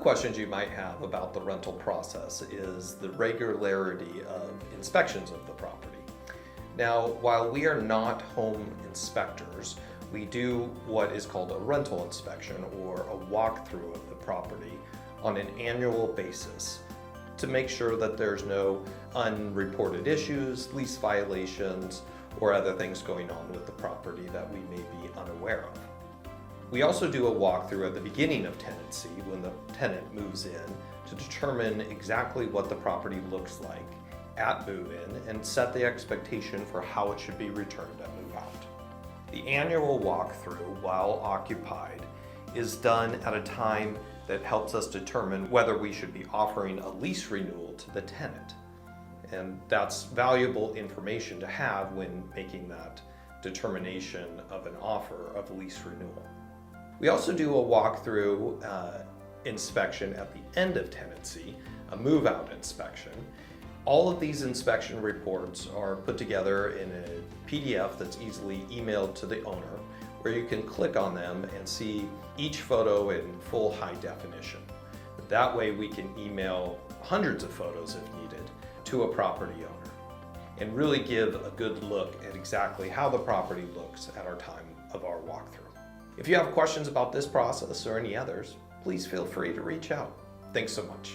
questions you might have about the rental process is the regularity of inspections of the property. Now, while we are not home inspectors, we do what is called a rental inspection or a walkthrough of the property on an annual basis to make sure that there's no unreported issues, lease violations, or other things going on with the property that we may be unaware of. We also do a walkthrough at the beginning of tenancy when the tenant moves in to determine exactly what the property looks like at move-in and set the expectation for how it should be returned at move-out. The annual walkthrough, while occupied, is done at a time that helps us determine whether we should be offering a lease renewal to the tenant. And that's valuable information to have when making that determination of an offer of lease renewal. We also do a walkthrough inspection at the end of tenancy, a move-out inspection. All of these inspection reports are put together in a PDF that's easily emailed to the owner, where you can click on them and see each photo in full high definition. That way we can email hundreds of photos if needed to a property owner and really give a good look at exactly how the property looks at our time of our walkthrough. If you have questions about this process or any others, please feel free to reach out. Thanks so much.